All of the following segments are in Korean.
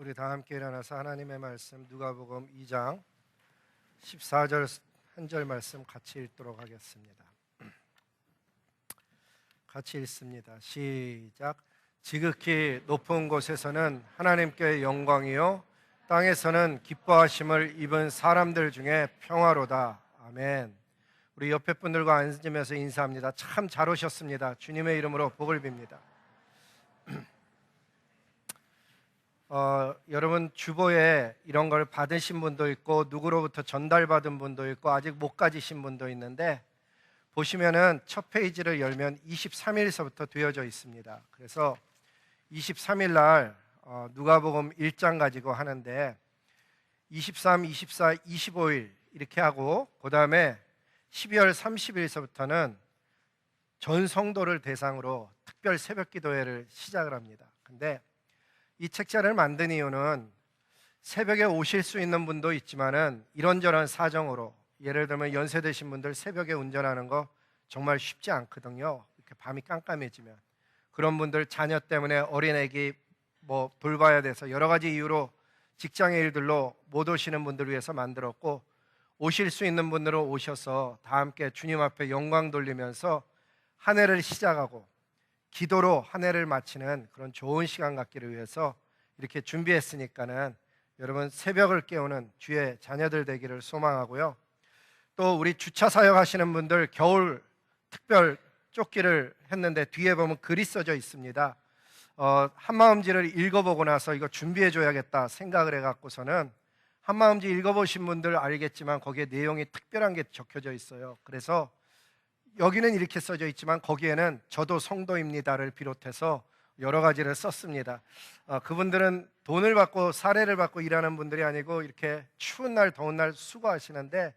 우리 다 함께 일어나서 하나님의 말씀 누가복음 2장 14절 한 절 말씀 같이 읽도록 하겠습니다. 같이 읽습니다. 시작. 지극히 높은 곳에서는 하나님께 영광이요 땅에서는 기뻐하심을 입은 사람들 중에 평화로다. 아멘. 우리 옆에 분들과 앉으면서 인사합니다. 참 잘 오셨습니다. 주님의 이름으로 복을 빕니다. 여러분 주보에 이런 걸 받으신 분도 있고 누구로부터 전달받은 분도 있고 아직 못 가지신 분도 있는데 보시면은 첫 페이지를 열면 23일서부터 되어져 있습니다. 그래서 23일 날 누가복음 1장 가지고 하는데 23, 24, 25일 이렇게 하고 그 다음에 12월 30일서부터는 전 성도를 대상으로 특별 새벽 기도회를 시작을 합니다. 근데 이 책자를 만든 이유는 새벽에 오실 수 있는 분도 있지만은 이런저런 사정으로 예를 들면 연세 드신 분들 새벽에 운전하는 거 정말 쉽지 않거든요. 이렇게 밤이 깜깜해지면 그런 분들 자녀 때문에 어린애기 뭐 돌봐야 돼서 여러 가지 이유로 직장의 일들로 못 오시는 분들을 위해서 만들었고 오실 수 있는 분들은 오셔서 다 함께 주님 앞에 영광 돌리면서 한 해를 시작하고 기도로 한 해를 마치는 그런 좋은 시간 갖기를 위해서 이렇게 준비했으니까는 여러분 새벽을 깨우는 주의 자녀들 되기를 소망하고요. 또 우리 주차 사역하시는 분들 겨울 특별 쫓기를 했는데 뒤에 보면 글이 써져 있습니다. 한마음지를 읽어보고 나서 이거 준비해줘야겠다 생각을 해갖고서는 한마음지 읽어보신 분들 알겠지만 거기에 내용이 특별한 게 적혀져 있어요. 그래서 여기는 이렇게 써져 있지만 거기에는 저도 성도입니다를 비롯해서 여러 가지를 썼습니다. 그분들은 돈을 받고 사례를 받고 일하는 분들이 아니고 이렇게 추운 날 더운 날 수고하시는데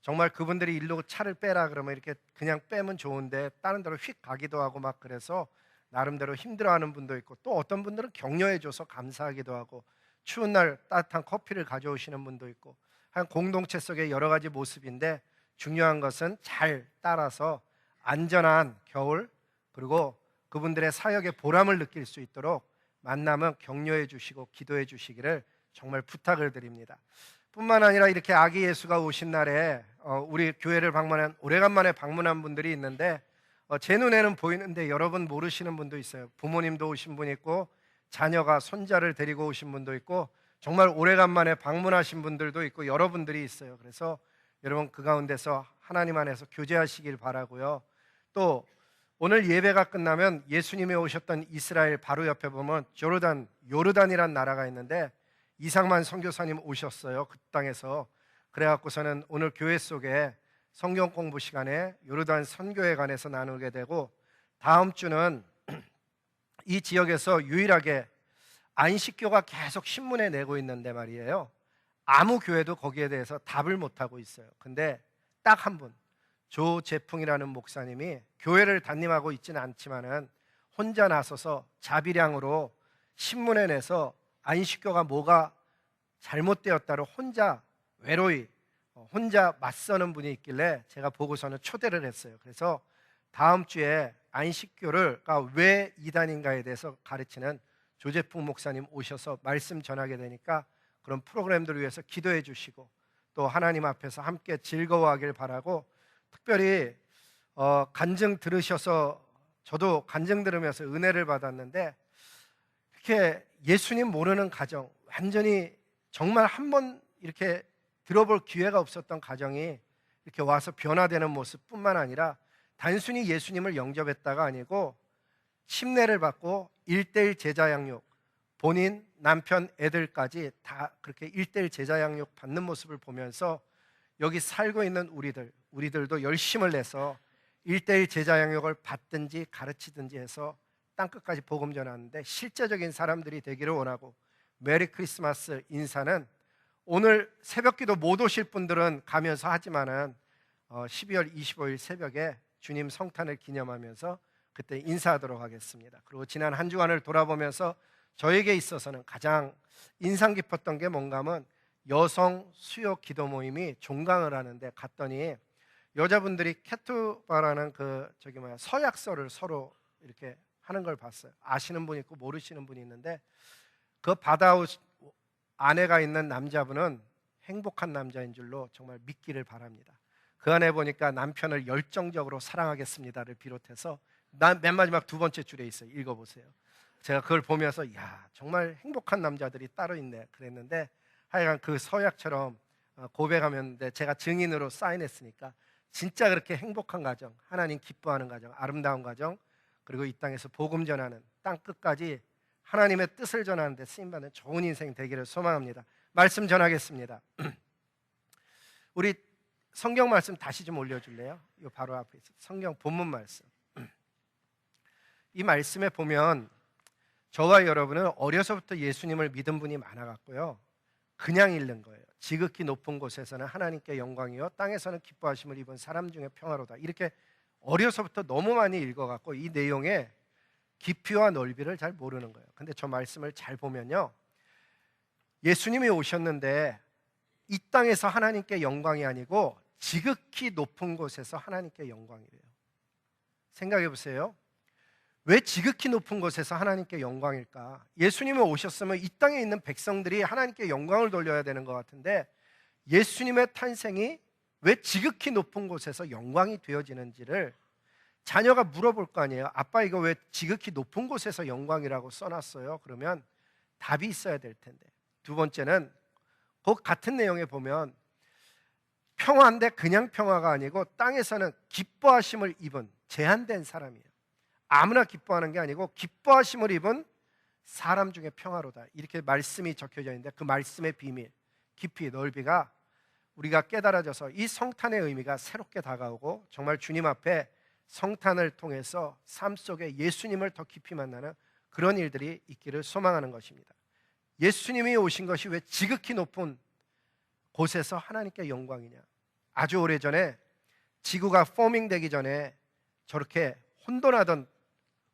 정말 그분들이 일로 차를 빼라 그러면 이렇게 그냥 빼면 좋은데 다른 데로 휙 가기도 하고 막 그래서 나름대로 힘들어하는 분도 있고 또 어떤 분들은 격려해줘서 감사하기도 하고 추운 날 따뜻한 커피를 가져오시는 분도 있고 한 공동체 속의 여러 가지 모습인데 중요한 것은 잘 따라서 안전한 겨울 그리고 그분들의 사역의 보람을 느낄 수 있도록 만나면 격려해 주시고 기도해 주시기를 정말 부탁을 드립니다. 뿐만 아니라 이렇게 아기 예수가 오신 날에 우리 교회를 오래간만에 방문한 분들이 있는데 제 눈에는 보이는데 여러분 모르시는 분도 있어요. 부모님도 오신 분 있고 자녀가 손자를 데리고 오신 분도 있고 정말 오래간만에 방문하신 분들도 있고 여러분들이 있어요. 그래서 여러분 그 가운데서 하나님 안에서 교제하시길 바라고요. 또 오늘 예배가 끝나면 예수님이 오셨던 이스라엘 바로 옆에 보면 요르단이란 나라가 있는데 이상만 선교사님 오셨어요. 그 땅에서. 그래갖고서는 오늘 교회 속에 성경 공부 시간에 요르단 선교에 관해서 나누게 되고 다음 주는 이 지역에서 유일하게 안식교가 계속 신문에 내고 있는데 말이에요. 아무 교회도 거기에 대해서 답을 못하고 있어요. 근데 딱 한 분, 조재풍이라는 목사님이 교회를 담임하고 있지는 않지만은 혼자 나서서 자비량으로 신문에 내서 안식교가 뭐가 잘못되었다를 혼자 외로이 혼자 맞서는 분이 있길래 제가 보고서는 초대를 했어요. 그래서 다음 주에 안식교가 왜 이단인가에 대해서 가르치는 조재풍 목사님 오셔서 말씀 전하게 되니까 그런 프로그램들을 위해서 기도해 주시고 또 하나님 앞에서 함께 즐거워하길 바라고 특별히 간증 들으셔서 저도 간증 들으면서 은혜를 받았는데 이렇게 예수님 모르는 가정 완전히 정말 한 번 이렇게 들어볼 기회가 없었던 가정이 이렇게 와서 변화되는 모습뿐만 아니라 단순히 예수님을 영접했다가 아니고 침례를 받고 1:1 제자 양육 본인, 남편, 애들까지 다 그렇게 1:1 제자 양육 받는 모습을 보면서 여기 살고 있는 우리들도 열심을 내서 1:1 제자 양육을 받든지 가르치든지 해서 땅끝까지 복음 전하는데 실제적인 사람들이 되기를 원하고 메리 크리스마스 인사는 오늘 새벽기도 못 오실 분들은 가면서 하지만은 12월 25일 새벽에 주님 성탄을 기념하면서 그때 인사하도록 하겠습니다. 그리고 지난 한 주간을 돌아보면서 저에게 있어서는 가장 인상 깊었던 게 뭔가 하면 여성 수요 기도 모임이 종강을 하는데 갔더니 여자분들이 케투바라는 서약서를 서로 이렇게 하는 걸 봤어요. 아시는 분 있고 모르시는 분이 있는데 그 바다아웃 아내가 있는 남자분은 행복한 남자인 줄로 정말 믿기를 바랍니다. 그 안에 보니까 남편을 열정적으로 사랑하겠습니다를 비롯해서 맨 마지막 두 번째 줄에 있어요. 읽어보세요. 제가 그걸 보면서 야, 정말 행복한 남자들이 따로 있네 그랬는데, 하여간 그 서약처럼 고백하면 제가 증인으로 사인했으니까 진짜 그렇게 행복한 가정, 하나님 기뻐하는 가정, 아름다운 가정, 그리고 이 땅에서 복음 전하는, 땅 끝까지 하나님의 뜻을 전하는 데 쓰임받는 좋은 인생 되기를 소망합니다. 말씀 전하겠습니다. 우리 성경 말씀 다시 좀 올려줄래요? 이 바로 앞에 있어요. 성경 본문 말씀. 이 말씀에 보면 저와 여러분은 어려서부터 예수님을 믿은 분이 많아갖고요, 그냥 읽는 거예요. 지극히 높은 곳에서는 하나님께 영광이요 땅에서는 기뻐하심을 입은 사람 중에 평화로다. 이렇게 어려서부터 너무 많이 읽어갖고 이 내용의 깊이와 넓이를 잘 모르는 거예요. 근데 저 말씀을 잘 보면요, 예수님이 오셨는데 이 땅에서 하나님께 영광이 아니고 지극히 높은 곳에서 하나님께 영광이래요. 생각해 보세요. 왜 지극히 높은 곳에서 하나님께 영광일까? 예수님이 오셨으면 이 땅에 있는 백성들이 하나님께 영광을 돌려야 되는 것 같은데, 예수님의 탄생이 왜 지극히 높은 곳에서 영광이 되어지는지를 자녀가 물어볼 거 아니에요. 아빠, 이거 왜 지극히 높은 곳에서 영광이라고 써놨어요? 그러면 답이 있어야 될 텐데. 두 번째는 그 같은 내용에 보면 평화인데 그냥 평화가 아니고 땅에서는 기뻐하심을 입은 제한된 사람이에요. 아무나 기뻐하는 게 아니고 기뻐하심을 입은 사람 중에 평화로다. 이렇게 말씀이 적혀져 있는데, 그 말씀의 비밀, 깊이, 넓이가 우리가 깨달아져서 이 성탄의 의미가 새롭게 다가오고 정말 주님 앞에 성탄을 통해서 삶 속에 예수님을 더 깊이 만나는 그런 일들이 있기를 소망하는 것입니다. 예수님이 오신 것이 왜 지극히 높은 곳에서 하나님께 영광이냐? 아주 오래전에 지구가 포밍되기 전에 저렇게 혼돈하던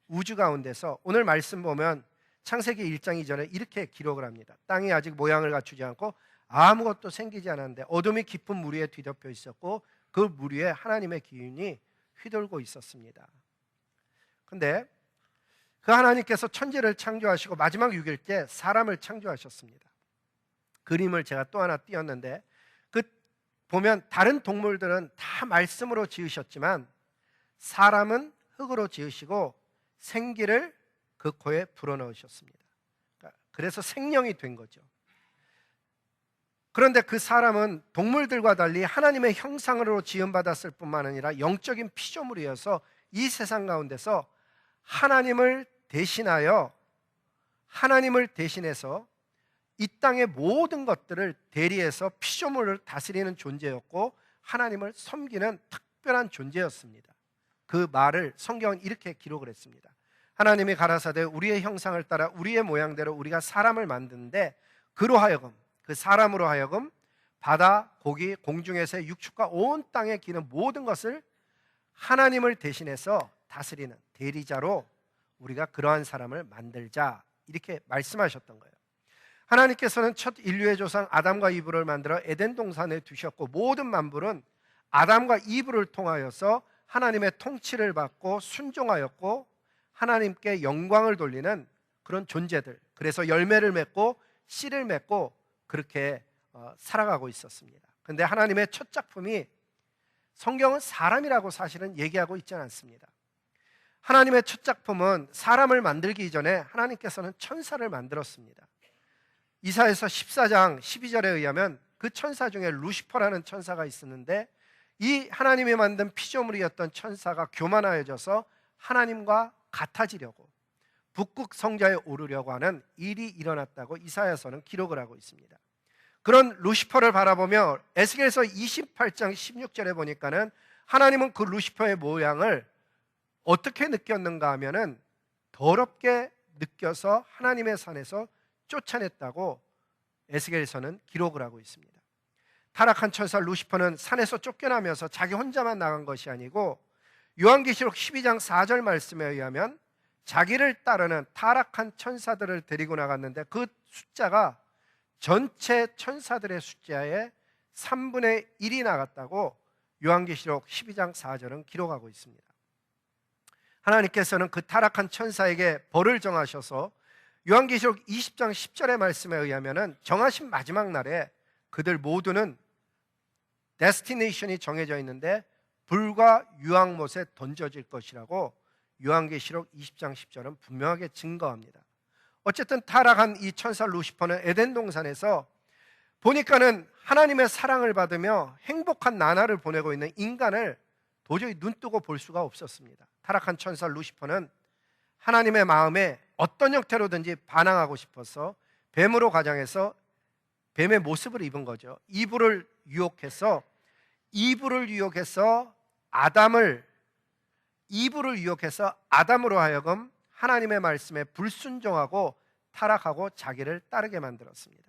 우주 가운데서, 오늘 말씀 보면 창세기 1장 이전에 이렇게 기록을 합니다. 땅이 아직 모양을 갖추지 않고 아무것도 생기지 않았는데 어둠이 깊은 물 위에 뒤덮여 있었고 그 물 위에 하나님의 기운이 휘돌고 있었습니다. 그런데 그 하나님께서 천지를 창조하시고 마지막 6일 때 사람을 창조하셨습니다. 그림을 제가 또 하나 띄었는데, 그 보면 다른 동물들은 다 말씀으로 지으셨지만 사람은 흙으로 지으시고 생기를 그 코에 불어넣으셨습니다. 그래서 생명이 된 거죠. 그런데 그 사람은 동물들과 달리 하나님의 형상으로 지음받았을 뿐만 아니라 영적인 피조물이어서 이 세상 가운데서 하나님을 대신해서 이 땅의 모든 것들을 대리해서 피조물을 다스리는 존재였고 하나님을 섬기는 특별한 존재였습니다. 그 말을 성경은 이렇게 기록을 했습니다. 하나님이 가라사대 우리의 형상을 따라 우리의 모양대로 우리가 사람을 만드는데 그로 하여금, 그 사람으로 하여금 바다, 고기, 공중에서의 육축과 온 땅에 기는 모든 것을 하나님을 대신해서 다스리는 대리자로 우리가 그러한 사람을 만들자, 이렇게 말씀하셨던 거예요. 하나님께서는 첫 인류의 조상 아담과 이브를 만들어 에덴 동산에 두셨고 모든 만물은 아담과 이브를 통하여서 하나님의 통치를 받고 순종하였고 하나님께 영광을 돌리는 그런 존재들, 그래서 열매를 맺고 씨를 맺고 그렇게 살아가고 있었습니다. 그런데 하나님의 첫 작품이, 성경은 사람이라고 사실은 얘기하고 있지는 않습니다. 하나님의 첫 작품은 사람을 만들기 이전에 하나님께서는 천사를 만들었습니다. 이사야서 14장 12절에 의하면 그 천사 중에 루시퍼라는 천사가 있었는데, 이 하나님이 만든 피조물이었던 천사가 교만하여져서 하나님과 같아지려고 북극 성자에 오르려고 하는 일이 일어났다고 이사야서는 기록을 하고 있습니다. 그런 루시퍼를 바라보며 에스겔서 28장 16절에 보니까는 하나님은 그 루시퍼의 모양을 어떻게 느꼈는가 하면은 더럽게 느껴서 하나님의 산에서 쫓아냈다고 에스겔서는 기록을 하고 있습니다. 타락한 천사 루시퍼는 산에서 쫓겨나면서 자기 혼자만 나간 것이 아니고 요한계시록 12장 4절 말씀에 의하면 자기를 따르는 타락한 천사들을 데리고 나갔는데 그 숫자가 전체 천사들의 숫자의 3분의 1이 나갔다고 요한계시록 12장 4절은 기록하고 있습니다. 하나님께서는 그 타락한 천사에게 벌을 정하셔서 요한계시록 20장 10절의 말씀에 의하면 정하신 마지막 날에 그들 모두는 데스티네이션이 정해져 있는데 불과 유황못에 던져질 것이라고 요한계시록 20장 10절은 분명하게 증거합니다. 어쨌든 타락한 이 천사 루시퍼는 에덴 동산에서 보니까는 하나님의 사랑을 받으며 행복한 나날을 보내고 있는 인간을 도저히 눈뜨고 볼 수가 없었습니다. 타락한 천사 루시퍼는 하나님의 마음에 어떤 형태로든지 반항하고 싶어서 뱀으로 가장해서 뱀의 모습을 입은 거죠. 이불을 유혹해서 아담으로 하여금 하나님의 말씀에 불순종하고 타락하고 자기를 따르게 만들었습니다.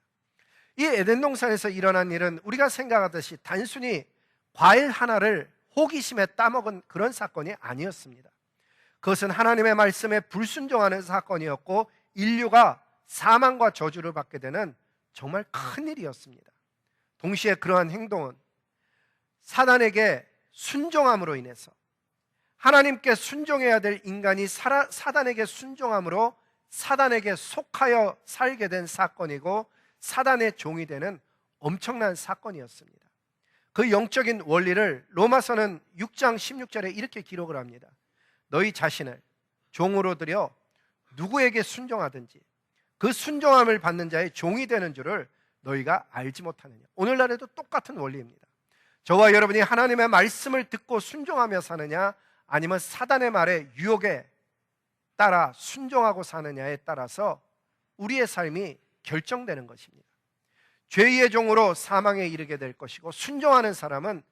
이 에덴 동산에서 일어난 일은 우리가 생각하듯이 단순히 과일 하나를 호기심에 따먹은 그런 사건이 아니었습니다. 그것은 하나님의 말씀에 불순종하는 사건이었고 인류가 사망과 저주를 받게 되는 정말 큰 일이었습니다. 동시에 그러한 행동은 사단에게 순종함으로 인해서, 하나님께 순종해야 될 인간이 사단에게 순종함으로 사단에게 속하여 살게 된 사건이고 사단의 종이 되는 엄청난 사건이었습니다. 그 영적인 원리를 로마서는 6장 16절에 이렇게 기록을 합니다. 너희 자신을 종으로 들여 누구에게 순종하든지 그 순종함을 받는 자의 종이 되는 줄을 너희가 알지 못하느냐. 오늘날에도 똑같은 원리입니다. 저와 여러분이 하나님의 말씀을 듣고 순종하며 사느냐, 아니면 사단의 말에 유혹에 따라 순종하고 사느냐에 따라서 우리의 삶이 결정되는 것입니다. 죄의 종으로 사망에 이르게 될 것이고 순종하는 사람은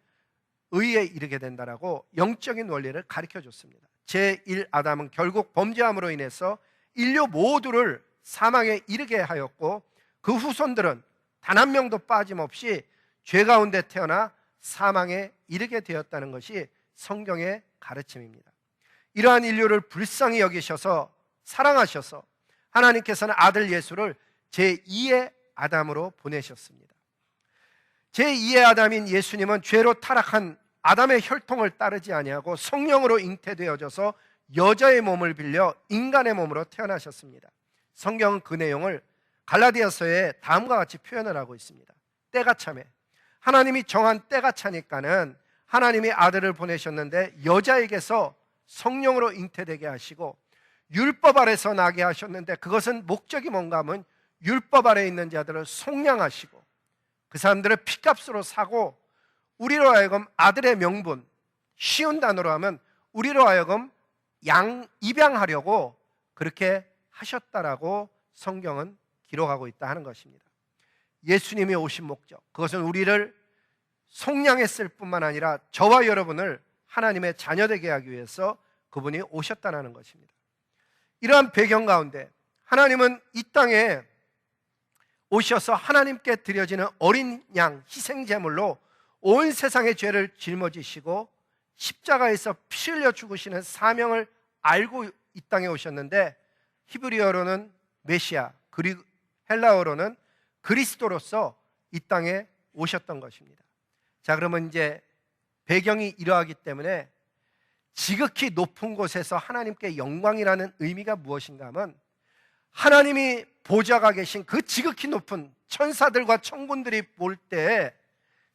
의에 이르게 된다라고 영적인 원리를 가르쳐 줬습니다. 제1아담은 결국 범죄함으로 인해서 인류 모두를 사망에 이르게 하였고 그 후손들은 단 한 명도 빠짐없이 죄 가운데 태어나 사망에 이르게 되었다는 것이 성경의 가르침입니다. 이러한 인류를 불쌍히 여기셔서 사랑하셔서 하나님께서는 아들 예수를 제2의 아담으로 보내셨습니다. 제2의 아담인 예수님은 죄로 타락한 아담의 혈통을 따르지 아니하고 성령으로 잉태되어져서 여자의 몸을 빌려 인간의 몸으로 태어나셨습니다. 성경은 그 내용을 갈라디아서에 다음과 같이 표현을 하고 있습니다. 때가 차매, 하나님이 정한 때가 차니까는 하나님이 아들을 보내셨는데 여자에게서 성령으로 잉태되게 하시고 율법 아래서 나게 하셨는데 그것은 목적이 뭔가 하면 율법 아래에 있는 자들을 속량하시고 그 사람들을 피값으로 사고 우리로 하여금 아들의 명분, 쉬운 단어로 하면 우리로 하여금 입양하려고 그렇게 하셨다라고 성경은 기록하고 있다 하는 것입니다. 예수님이 오신 목적, 그것은 우리를 속량했을 뿐만 아니라 저와 여러분을 하나님의 자녀되게 하기 위해서 그분이 오셨다는 것입니다. 이러한 배경 가운데 하나님은 이 땅에 오셔서 하나님께 드려지는 어린 양 희생제물로 온 세상의 죄를 짊어지시고 십자가에서 피 흘려 죽으시는 사명을 알고 이 땅에 오셨는데 히브리어로는 메시아, 그리고 헬라어로는 그리스도로서 이 땅에 오셨던 것입니다. 자, 그러면 이제 배경이 이러하기 때문에 지극히 높은 곳에서 하나님께 영광이라는 의미가 무엇인가 하면 하나님이 보좌가 계신 그 지극히 높은 천사들과 천군들이 볼 때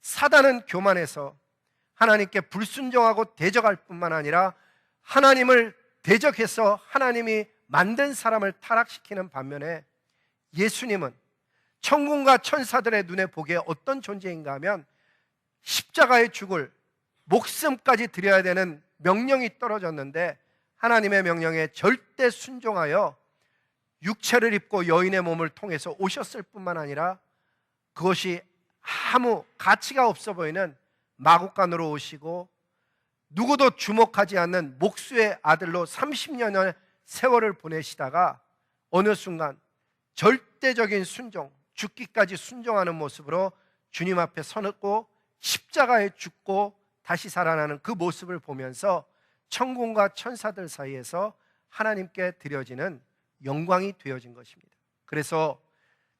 사단은 교만해서 하나님께 불순종하고 대적할 뿐만 아니라 하나님을 대적해서 하나님이 만든 사람을 타락시키는 반면에 예수님은 천군과 천사들의 눈에 보기에 어떤 존재인가 하면 십자가에 죽을 목숨까지 드려야 되는 명령이 떨어졌는데 하나님의 명령에 절대 순종하여 육체를 입고 여인의 몸을 통해서 오셨을 뿐만 아니라 그것이 아무 가치가 없어 보이는 마구간으로 오시고 누구도 주목하지 않는 목수의 아들로 30년의 세월을 보내시다가 어느 순간 절대적인 순종, 죽기까지 순종하는 모습으로 주님 앞에 서고 십자가에 죽고 다시 살아나는 그 모습을 보면서 천군과 천사들 사이에서 하나님께 드려지는 영광이 되어진 것입니다. 그래서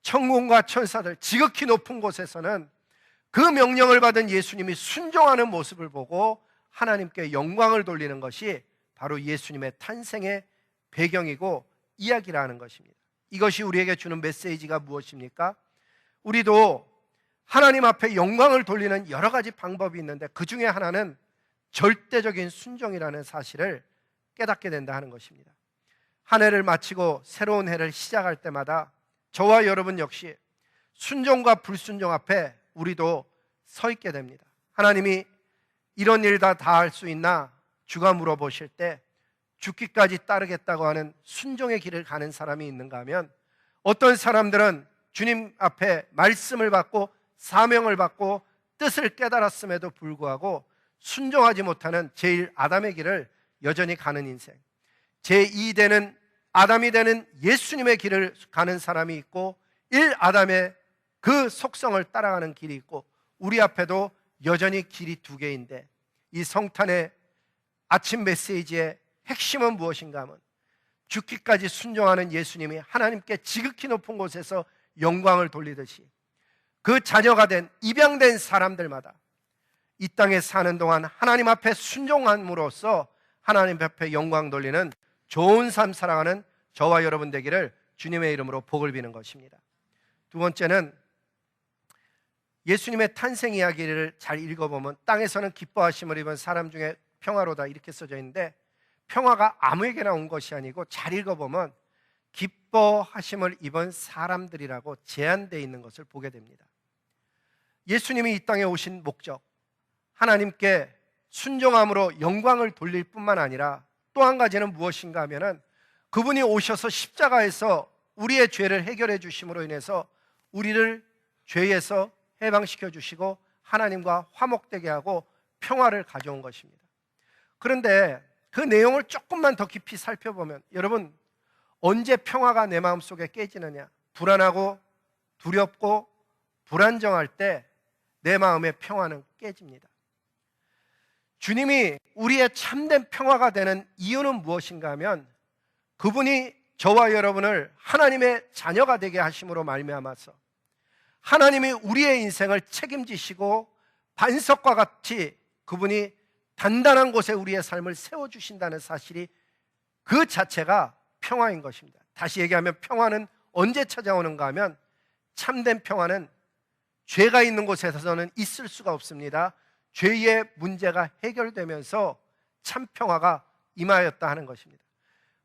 천군과 천사들 지극히 높은 곳에서는 그 명령을 받은 예수님이 순종하는 모습을 보고 하나님께 영광을 돌리는 것이 바로 예수님의 탄생의 배경이고 이야기라는 것입니다. 이것이 우리에게 주는 메시지가 무엇입니까? 우리도 하나님 앞에 영광을 돌리는 여러 가지 방법이 있는데 그 중에 하나는 절대적인 순종이라는 사실을 깨닫게 된다 하는 것입니다. 한 해를 마치고 새로운 해를 시작할 때마다 저와 여러분 역시 순종과 불순종 앞에 우리도 서 있게 됩니다. 하나님이 이런 일 다 할 수 있나? 주가 물어보실 때 죽기까지 따르겠다고 하는 순종의 길을 가는 사람이 있는가 하면, 어떤 사람들은 주님 앞에 말씀을 받고 사명을 받고 뜻을 깨달았음에도 불구하고 순종하지 못하는 제1아담의 길을 여전히 가는 인생, 제2되는 아담이 되는 예수님의 길을 가는 사람이 있고 1아담의 그 속성을 따라가는 길이 있고, 우리 앞에도 여전히 길이 두 개인데 이 성탄의 아침 메시지의 핵심은 무엇인가 하면, 죽기까지 순종하는 예수님이 하나님께 지극히 높은 곳에서 영광을 돌리듯이 그 자녀가 된 입양된 사람들마다 이 땅에 사는 동안 하나님 앞에 순종함으로써 하나님 앞에 영광 돌리는 좋은 삶 살아가는 저와 여러분 되기를 주님의 이름으로 복을 비는 것입니다. 두 번째는 예수님의 탄생 이야기를 잘 읽어보면 땅에서는 기뻐하심을 입은 사람 중에 평화로다 이렇게 써져 있는데, 평화가 아무에게나 온 것이 아니고 잘 읽어보면 기뻐하심을 입은 사람들이라고 제한되어 있는 것을 보게 됩니다. 예수님이 이 땅에 오신 목적, 하나님께 순종함으로 영광을 돌릴 뿐만 아니라 또 한 가지는 무엇인가 하면은, 그분이 오셔서 십자가에서 우리의 죄를 해결해 주심으로 인해서 우리를 죄에서 해방시켜 주시고 하나님과 화목되게 하고 평화를 가져온 것입니다. 그런데 그 내용을 조금만 더 깊이 살펴보면, 여러분, 언제 평화가 내 마음속에 깨지느냐? 불안하고 두렵고 불안정할 때 내 마음의 평화는 깨집니다. 주님이 우리의 참된 평화가 되는 이유는 무엇인가 하면, 그분이 저와 여러분을 하나님의 자녀가 되게 하심으로 말미암아서 하나님이 우리의 인생을 책임지시고 반석과 같이 그분이 단단한 곳에 우리의 삶을 세워주신다는 사실이, 그 자체가 평화인 것입니다. 다시 얘기하면 평화는 언제 찾아오는가 하면, 참된 평화는 죄가 있는 곳에서는 있을 수가 없습니다. 죄의 문제가 해결되면서 참 평화가 임하였다 하는 것입니다.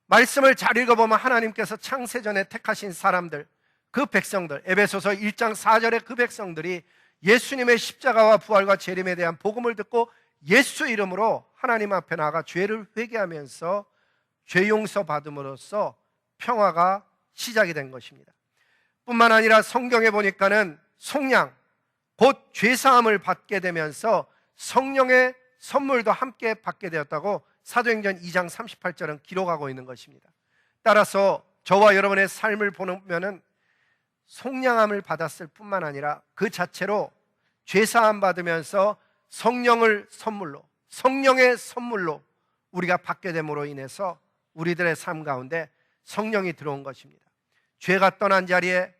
말씀을 잘 읽어보면 하나님께서 창세전에 택하신 사람들, 그 백성들, 에베소서 1장 4절에 그 백성들이 예수님의 십자가와 부활과 재림에 대한 복음을 듣고 예수 이름으로 하나님 앞에 나아가 죄를 회개하면서 죄 용서 받음으로써 평화가 시작이 된 것입니다. 뿐만 아니라 성경에 보니까는 속량, 곧 죄사함을 받게 되면서 성령의 선물도 함께 받게 되었다고 사도행전 2장 38절은 기록하고 있는 것입니다. 따라서 저와 여러분의 삶을 보면은 속량함을 받았을 뿐만 아니라 그 자체로 죄사함 받으면서 성령을 선물로, 성령의 선물로 우리가 받게 됨으로 인해서 우리들의 삶 가운데 성령이 들어온 것입니다. 죄가 떠난 자리에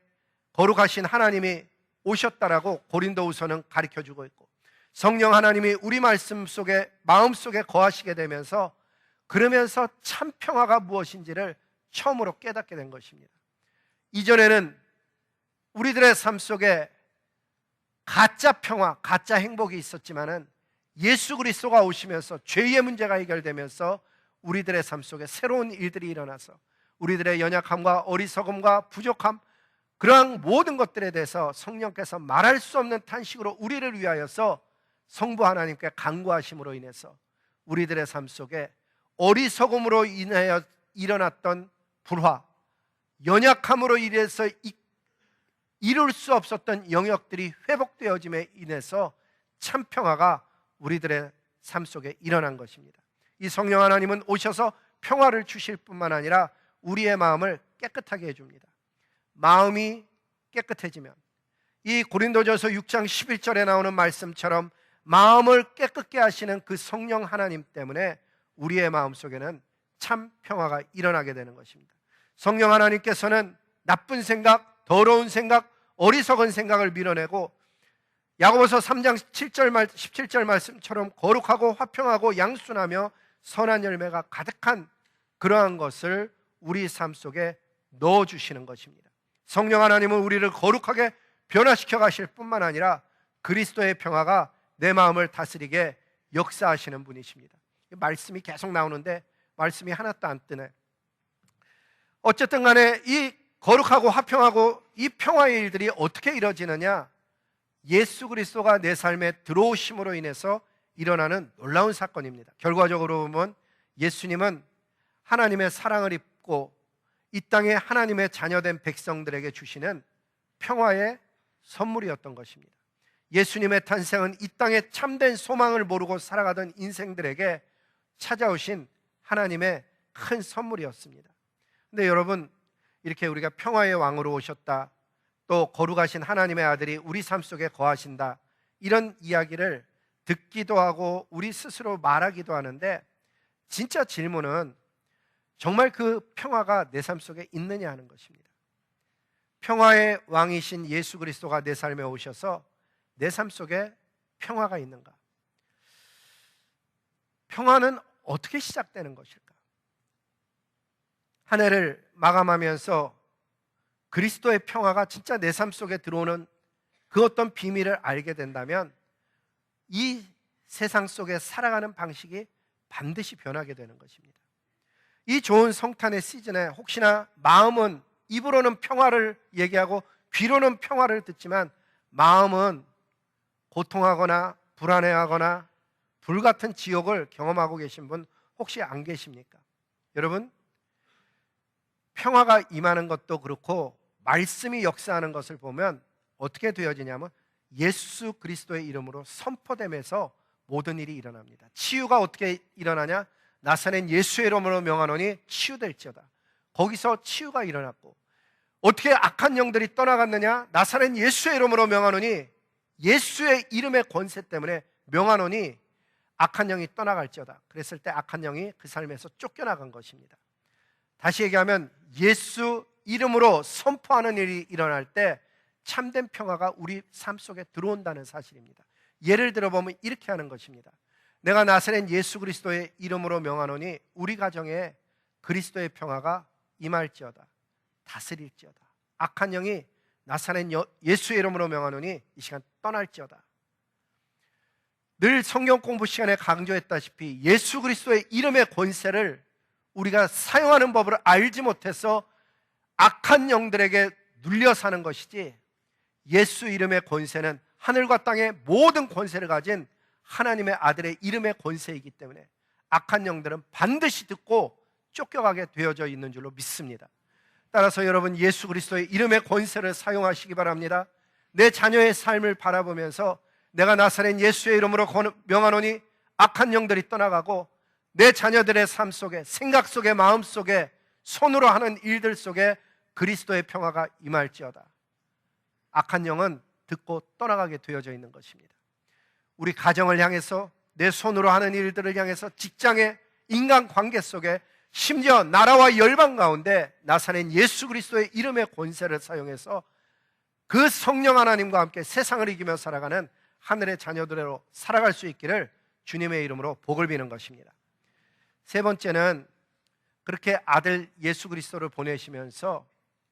거룩하신 하나님이 오셨다라고 고린도후서는 가르쳐주고 있고, 성령 하나님이 우리 말씀 속에, 마음 속에 거하시게 되면서, 그러면서 참 평화가 무엇인지를 처음으로 깨닫게 된 것입니다. 이전에는 우리들의 삶 속에 가짜 평화, 가짜 행복이 있었지만은 예수 그리스도가 오시면서 죄의 문제가 해결되면서 우리들의 삶 속에 새로운 일들이 일어나서 우리들의 연약함과 어리석음과 부족함, 그러한 모든 것들에 대해서 성령께서 말할 수 없는 탄식으로 우리를 위하여서 성부 하나님께 간구하심으로 인해서 우리들의 삶 속에 어리석음으로 인하여 일어났던 불화, 연약함으로 인해서 이룰 수 없었던 영역들이 회복되어짐에 인해서 참 평화가 우리들의 삶 속에 일어난 것입니다. 이 성령 하나님은 오셔서 평화를 주실 뿐만 아니라 우리의 마음을 깨끗하게 해줍니다. 마음이 깨끗해지면, 이 고린도전서 6장 11절에 나오는 말씀처럼 마음을 깨끗게 하시는 그 성령 하나님 때문에 우리의 마음 속에는 참 평화가 일어나게 되는 것입니다. 성령 하나님께서는 나쁜 생각, 더러운 생각, 어리석은 생각을 밀어내고, 야고보서 3장 17절 말씀처럼 거룩하고 화평하고 양순하며 선한 열매가 가득한 그러한 것을 우리 삶 속에 넣어주시는 것입니다. 성령 하나님은 우리를 거룩하게 변화시켜 가실 뿐만 아니라 그리스도의 평화가 내 마음을 다스리게 역사하시는 분이십니다. 말씀이 계속 나오는데 말씀이 하나도 안 뜨네. 어쨌든 간에 이 거룩하고 화평하고 이 평화의 일들이 어떻게 이루어지느냐? 예수 그리스도가 내 삶에 들어오심으로 인해서 일어나는 놀라운 사건입니다. 결과적으로 보면 예수님은 하나님의 사랑을 입고 이 땅에 하나님의 자녀된 백성들에게 주시는 평화의 선물이었던 것입니다. 예수님의 탄생은 이 땅에 참된 소망을 모르고 살아가던 인생들에게 찾아오신 하나님의 큰 선물이었습니다. 근데 여러분, 이렇게 우리가 평화의 왕으로 오셨다, 또 거룩하신 하나님의 아들이 우리 삶 속에 거하신다, 이런 이야기를 듣기도 하고 우리 스스로 말하기도 하는데, 진짜 질문은 정말 그 평화가 내 삶 속에 있느냐 하는 것입니다. 평화의 왕이신 예수 그리스도가 내 삶에 오셔서 내 삶 속에 평화가 있는가? 평화는 어떻게 시작되는 것일까? 한 해를 마감하면서 그리스도의 평화가 진짜 내 삶 속에 들어오는 그 어떤 비밀을 알게 된다면 이 세상 속에 살아가는 방식이 반드시 변하게 되는 것입니다. 이 좋은 성탄의 시즌에 혹시나 마음은 입으로는 평화를 얘기하고 귀로는 평화를 듣지만 마음은 고통하거나 불안해하거나 불같은 지옥을 경험하고 계신 분 혹시 안 계십니까? 여러분, 평화가 임하는 것도 그렇고 말씀이 역사하는 것을 보면 어떻게 되어지냐면 예수 그리스도의 이름으로 선포됨에서 모든 일이 일어납니다. 치유가 어떻게 일어나냐? 나사렛 예수의 이름으로 명하노니 치유될지어다. 거기서 치유가 일어났고, 어떻게 악한 영들이 떠나갔느냐? 나사렛 예수의 이름으로 명하노니, 예수의 이름의 권세 때문에 명하노니 악한 영이 떠나갈지어다. 그랬을 때 악한 영이 그 삶에서 쫓겨나간 것입니다. 다시 얘기하면 예수 이름으로 선포하는 일이 일어날 때 참된 평화가 우리 삶 속에 들어온다는 사실입니다. 예를 들어보면 이렇게 하는 것입니다. 내가 나사렛 예수 그리스도의 이름으로 명하노니 우리 가정에 그리스도의 평화가 임할지어다. 다스릴지어다. 악한 영이 나사렛 예수의 이름으로 명하노니 이 시간 떠날지어다. 늘 성경 공부 시간에 강조했다시피 예수 그리스도의 이름의 권세를 우리가 사용하는 법을 알지 못해서 악한 영들에게 눌려 사는 것이지, 예수 이름의 권세는 하늘과 땅의 모든 권세를 가진 하나님의 아들의 이름의 권세이기 때문에 악한 영들은 반드시 듣고 쫓겨가게 되어져 있는 줄로 믿습니다. 따라서 여러분, 예수 그리스도의 이름의 권세를 사용하시기 바랍니다. 내 자녀의 삶을 바라보면서 내가 나사렛 예수의 이름으로 명하노니 악한 영들이 떠나가고 내 자녀들의 삶 속에, 생각 속에, 마음 속에, 손으로 하는 일들 속에 그리스도의 평화가 임할지어다. 악한 영은 듣고 떠나가게 되어져 있는 것입니다. 우리 가정을 향해서, 내 손으로 하는 일들을 향해서, 직장의 인간관계 속에, 심지어 나라와 열방 가운데 나사렛 예수 그리스도의 이름의 권세를 사용해서 그 성령 하나님과 함께 세상을 이기며 살아가는 하늘의 자녀들로 살아갈 수 있기를 주님의 이름으로 복을 비는 것입니다. 세 번째는, 그렇게 아들 예수 그리스도를 보내시면서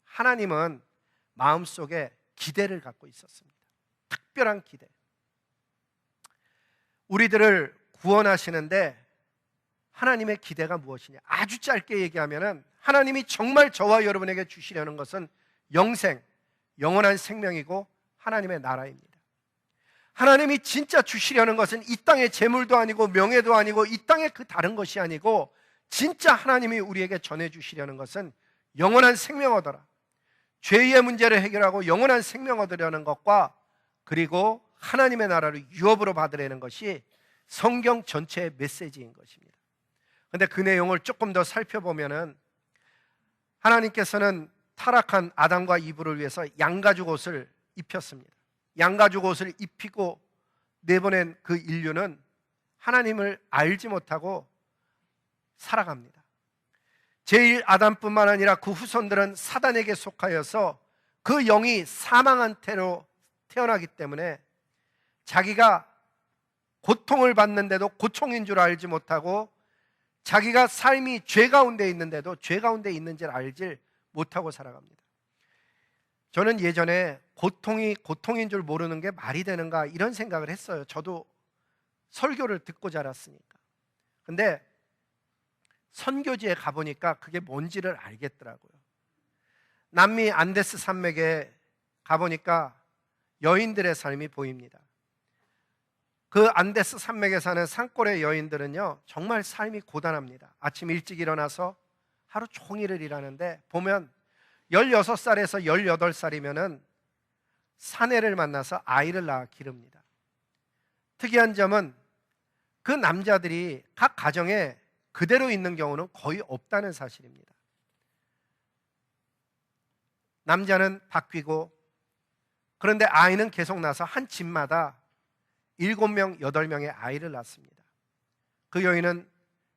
하나님은 마음속에 기대를 갖고 있었습니다. 특별한 기대. 우리들을 구원하시는데 하나님의 기대가 무엇이냐? 아주 짧게 얘기하면 하나님이 정말 저와 여러분에게 주시려는 것은 영생, 영원한 생명이고 하나님의 나라입니다. 하나님이 진짜 주시려는 것은 이 땅의 재물도 아니고 명예도 아니고 이 땅의 그 다른 것이 아니고, 진짜 하나님이 우리에게 전해주시려는 것은 영원한 생명 얻어라, 죄의 문제를 해결하고 영원한 생명 얻으려는 것과, 그리고 하나님의 나라를 유업으로 받으려는 것이 성경 전체의 메시지인 것입니다. 그런데 그 내용을 조금 더 살펴보면은 하나님께서는 타락한 아담과 이브를 위해서 양가죽 옷을 입혔습니다. 양가죽 옷을 입히고 내보낸 그 인류는 하나님을 알지 못하고 살아갑니다. 제1 아담뿐만 아니라 그 후손들은 사단에게 속하여서 그 영이 사망한 태로 태어나기 때문에 자기가 고통을 받는데도 고통인 줄 알지 못하고, 자기가 삶이 죄 가운데 있는데도 죄 가운데 있는지를 알지 못하고 살아갑니다. 저는 예전에 고통이 고통인 줄 모르는 게 말이 되는가 이런 생각을 했어요. 저도 설교를 듣고 자랐으니까. 근데 선교지에 가보니까 그게 뭔지를 알겠더라고요. 남미 안데스 산맥에 가보니까 여인들의 삶이 보입니다. 그 안데스 산맥에 사는 산골의 여인들은요, 정말 삶이 고단합니다. 아침 일찍 일어나서 하루 종일을 일하는데 보면 16살에서 18살이면은 사내를 만나서 아이를 낳아 기릅니다. 특이한 점은 그 남자들이 각 가정에 그대로 있는 경우는 거의 없다는 사실입니다. 남자는 바뀌고, 그런데 아이는 계속 나서 한 집마다 7명, 8명의 아이를 낳습니다. 그 여인은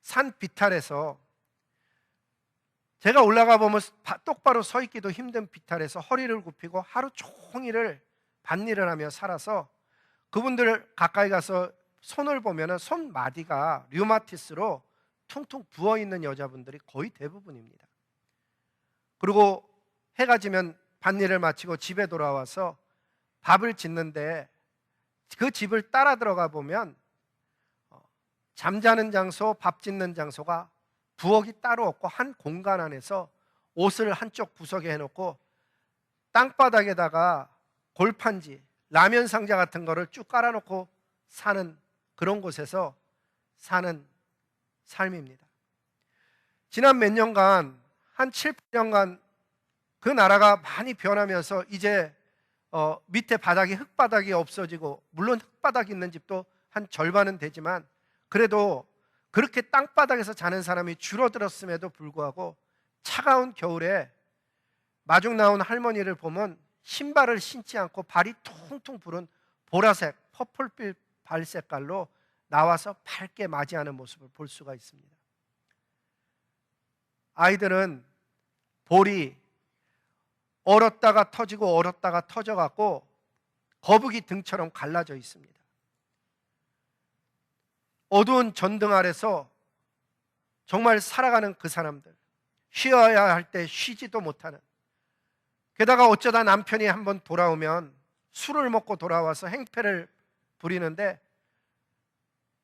산 비탈에서, 제가 올라가 보면 똑바로 서 있기도 힘든 비탈에서 허리를 굽히고 하루 종일을 밭일을 하며 살아서, 그분들 가까이 가서 손을 보면 손마디가 류마티스로 퉁퉁 부어있는 여자분들이 거의 대부분입니다. 그리고 해가 지면 밭일을 마치고 집에 돌아와서 밥을 짓는데, 그 집을 따라 들어가 보면 잠자는 장소, 밥 짓는 장소가 부엌이 따로 없고 한 공간 안에서 옷을 한쪽 구석에 해놓고 땅바닥에다가 골판지, 라면 상자 같은 거를 쭉 깔아놓고 사는 그런 곳에서 사는 삶입니다. 지난 몇 년간, 한 7, 8년간 그 나라가 많이 변하면서 이제 밑에 바닥이 흙바닥이 없어지고, 물론 흙바닥이 있는 집도 한 절반은 되지만 그래도 그렇게 땅바닥에서 자는 사람이 줄어들었음에도 불구하고 차가운 겨울에 마중 나온 할머니를 보면 신발을 신지 않고 발이 퉁퉁 부른 보라색, 퍼플빛 발 색깔로 나와서 밝게 맞이하는 모습을 볼 수가 있습니다. 아이들은 볼이 얼었다가 터지고 얼었다가 터져갖고 거북이 등처럼 갈라져 있습니다. 어두운 전등 아래서 정말 살아가는 그 사람들, 쉬어야 할 때 쉬지도 못하는, 게다가 어쩌다 남편이 한번 돌아오면 술을 먹고 돌아와서 행패를 부리는데,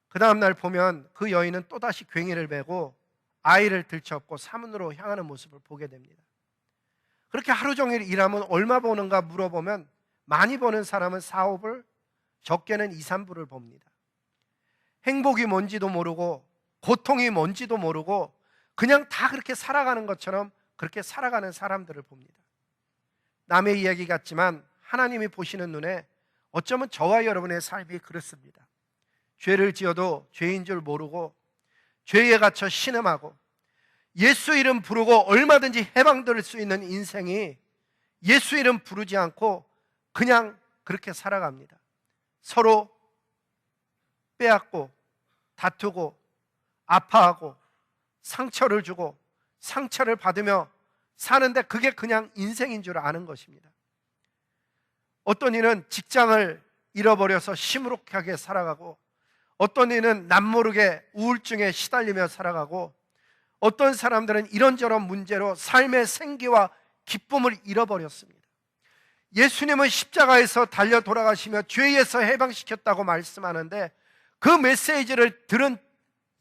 그 다음날 보면 그 여인은 또다시 괭이를 메고 아이를 들쳐업고 사문으로 향하는 모습을 보게 됩니다. 그렇게 하루 종일 일하면 얼마 버는가 물어보면 많이 버는 사람은 4, 5불, 적게는 2, 3불을 봅니다. 행복이 뭔지도 모르고 고통이 뭔지도 모르고 그냥 다 그렇게 살아가는 것처럼 그렇게 살아가는 사람들을 봅니다. 남의 이야기 같지만 하나님이 보시는 눈에 어쩌면 저와 여러분의 삶이 그렇습니다. 죄를 지어도 죄인 줄 모르고 죄에 갇혀 신음하고 예수 이름 부르고 얼마든지 해방될 수 있는 인생이 예수 이름 부르지 않고 그냥 그렇게 살아갑니다. 서로 빼앗고 다투고 아파하고 상처를 주고 상처를 받으며 사는데 그게 그냥 인생인 줄 아는 것입니다. 어떤 이는 직장을 잃어버려서 시무룩하게 살아가고, 어떤 이는 남모르게 우울증에 시달리며 살아가고, 어떤 사람들은 이런저런 문제로 삶의 생기와 기쁨을 잃어버렸습니다. 예수님은 십자가에서 달려 돌아가시며 죄에서 해방시켰다고 말씀하는데, 그 메시지를 들은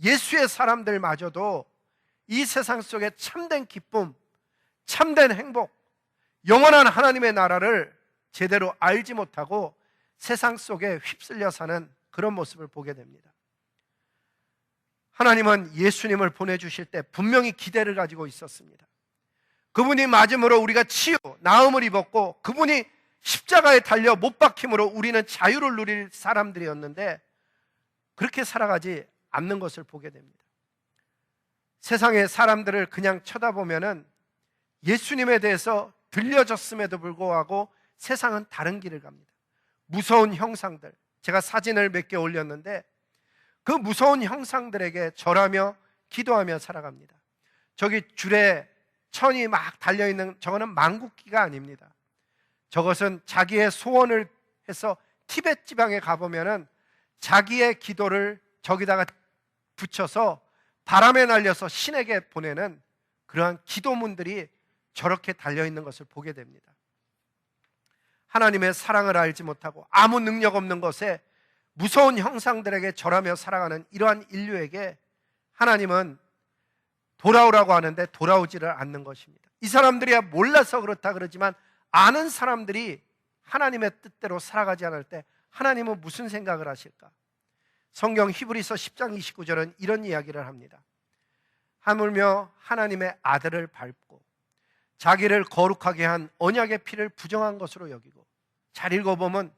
예수의 사람들마저도 이 세상 속에 참된 기쁨, 참된 행복, 영원한 하나님의 나라를 제대로 알지 못하고 세상 속에 휩쓸려 사는 그런 모습을 보게 됩니다. 하나님은 예수님을 보내주실 때 분명히 기대를 가지고 있었습니다. 그분이 맞음으로 우리가 치유, 나음을 입었고, 그분이 십자가에 달려 못 박힘으로 우리는 자유를 누릴 사람들이었는데 그렇게 살아가지 않는 것을 보게 됩니다. 세상의 사람들을 그냥 쳐다보면은 예수님에 대해서 들려졌음에도 불구하고 세상은 다른 길을 갑니다. 무서운 형상들, 제가 사진을 몇 개 올렸는데 그 무서운 형상들에게 절하며 기도하며 살아갑니다. 저기 줄에 천이 막 달려있는 저거는 망국기가 아닙니다. 저것은 자기의 소원을 해서 티베트 지방에 가보면은 자기의 기도를 저기다가 붙여서 바람에 날려서 신에게 보내는 그러한 기도문들이 저렇게 달려있는 것을 보게 됩니다. 하나님의 사랑을 알지 못하고 아무 능력 없는 것에 무서운 형상들에게 절하며 살아가는 이러한 인류에게 하나님은 돌아오라고 하는데 돌아오지를 않는 것입니다. 이 사람들이야 몰라서 그렇다 그러지만 아는 사람들이 하나님의 뜻대로 살아가지 않을 때 하나님은 무슨 생각을 하실까? 성경 히브리서 10장 29절은 이런 이야기를 합니다. 하물며 하나님의 아들을 밟고 자기를 거룩하게 한 언약의 피를 부정한 것으로 여기고, 잘 읽어보면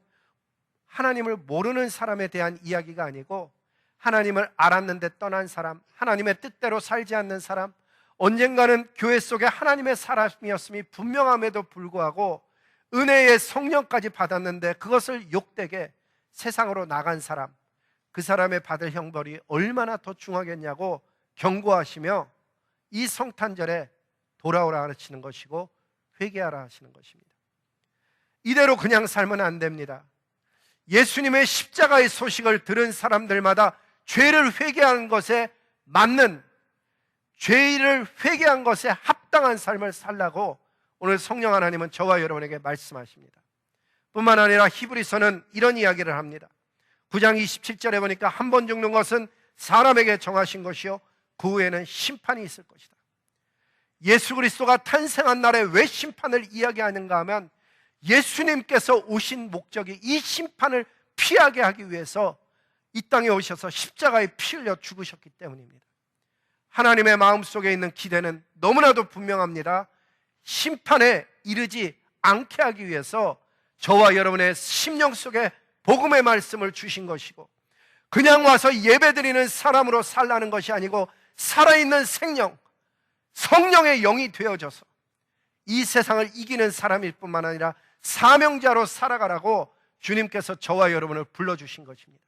하나님을 모르는 사람에 대한 이야기가 아니고 하나님을 알았는데 떠난 사람, 하나님의 뜻대로 살지 않는 사람, 언젠가는 교회 속에 하나님의 사람이었음이 분명함에도 불구하고 은혜의 성령까지 받았는데 그것을 욕되게 세상으로 나간 사람, 그 사람의 받을 형벌이 얼마나 더 중하겠냐고 경고하시며 이 성탄절에 돌아오라 하시는 것이고 회개하라 하시는 것입니다. 이대로 그냥 살면 안 됩니다. 예수님의 십자가의 소식을 들은 사람들마다 죄를 회개하는 것에 맞는, 죄를 회개한 것에 합당한 삶을 살라고 오늘 성령 하나님은 저와 여러분에게 말씀하십니다. 뿐만 아니라 히브리서는 이런 이야기를 합니다. 9장 27절에 보니까 한 번 죽는 것은 사람에게 정하신 것이요 그 후에는 심판이 있을 것이다. 예수 그리스도가 탄생한 날에 왜 심판을 이야기하는가 하면 예수님께서 오신 목적이 이 심판을 피하게 하기 위해서 이 땅에 오셔서 십자가에 피 흘려 죽으셨기 때문입니다. 하나님의 마음속에 있는 기대는 너무나도 분명합니다. 심판에 이르지 않게 하기 위해서 저와 여러분의 심령 속에 복음의 말씀을 주신 것이고, 그냥 와서 예배드리는 사람으로 살라는 것이 아니고 살아있는 생명, 성령의 영이 되어져서 이 세상을 이기는 사람일 뿐만 아니라 사명자로 살아가라고 주님께서 저와 여러분을 불러주신 것입니다.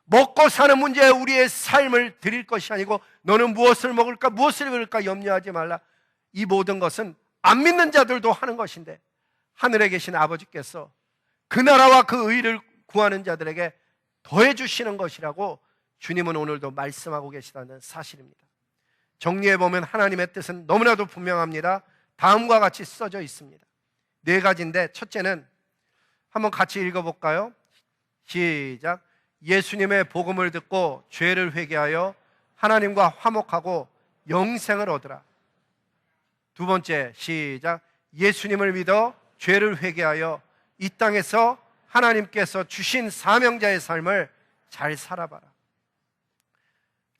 먹고 사는 문제에 우리의 삶을 드릴 것이 아니고 너는 무엇을 먹을까 무엇을 입을까 염려하지 말라. 이 모든 것은 안 믿는 자들도 하는 것인데 하늘에 계신 아버지께서 그 나라와 그 의를 구하는 자들에게 더해 주시는 것이라고 주님은 오늘도 말씀하고 계시다는 사실입니다. 정리해보면 하나님의 뜻은 너무나도 분명합니다. 다음과 같이 써져 있습니다. 4가지인데 첫째는 한번 같이 읽어볼까요? 시작. 예수님의 복음을 듣고 죄를 회개하여 하나님과 화목하고 영생을 얻으라. 2번째, 시작. 예수님을 믿어 죄를 회개하여 이 땅에서 하나님께서 주신 사명자의 삶을 잘 살아봐라.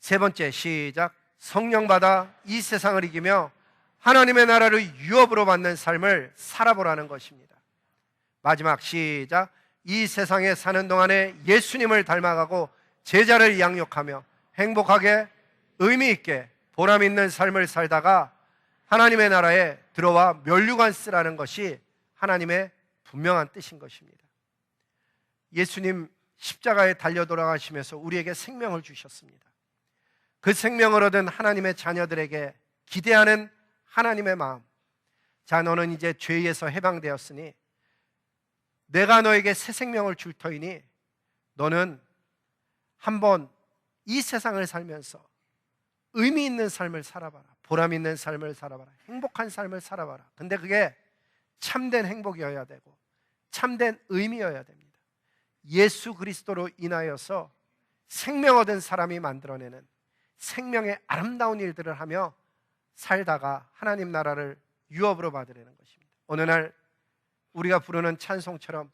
3번째, 시작. 성령 받아 이 세상을 이기며 하나님의 나라를 유업으로 받는 삶을 살아보라는 것입니다. 마지막, 시작. 이 세상에 사는 동안에 예수님을 닮아가고 제자를 양육하며 행복하게 의미 있게 보람 있는 삶을 살다가 하나님의 나라에 들어와 면류관 쓰라는 것이 하나님의 분명한 뜻인 것입니다. 예수님 십자가에 달려 돌아가시면서 우리에게 생명을 주셨습니다. 그 생명을 얻은 하나님의 자녀들에게 기대하는 하나님의 마음. 자, 너는 이제 죄에서 해방되었으니 내가 너에게 새 생명을 줄 터이니 너는 한번 이 세상을 살면서 의미 있는 삶을 살아봐라. 보람 있는 삶을 살아봐라. 행복한 삶을 살아봐라. 근데 그게 참된 행복이어야 되고 참된 의미여야 됩니다. 예수 그리스도로 인하여서 생명 얻은 사람이 만들어내는 생명의 아름다운 일들을 하며 살다가 하나님 나라를 유업으로 받으려는 것입니다. 어느 날 우리가 부르는 찬송처럼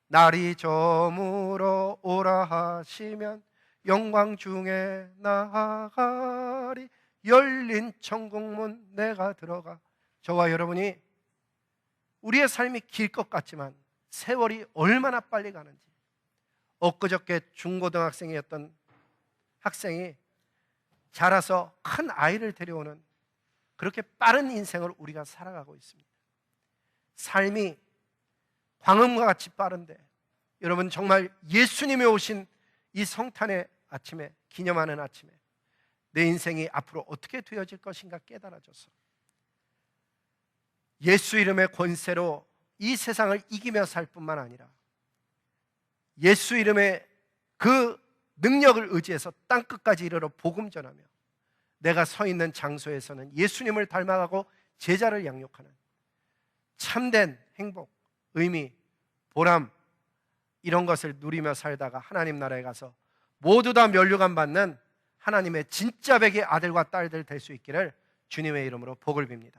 날이 저물어 오라 하시면 영광 중에 나아가리 열린 천국문 내가 들어가. 저와 여러분이 우리의 삶이 길 것 같지만 세월이 얼마나 빨리 가는지, 엊그저께 중고등학생이었던 학생이 자라서 큰 아이를 데려오는 그렇게 빠른 인생을 우리가 살아가고 있습니다. 삶이 광음과 같이 빠른데 여러분, 정말 예수님이 오신 이 성탄의 아침에, 기념하는 아침에 내 인생이 앞으로 어떻게 되어질 것인가 깨달아져서 예수 이름의 권세로 이 세상을 이기며 살 뿐만 아니라 예수 이름의 그 능력을 의지해서 땅끝까지 이르러 복음 전하며 내가 서 있는 장소에서는 예수님을 닮아가고 제자를 양육하는 참된 행복, 의미, 보람 이런 것을 누리며 살다가 하나님 나라에 가서 모두 다 면류관 받는 하나님의 진짜 백의 아들과 딸들 될 수 있기를 주님의 이름으로 복을 빕니다.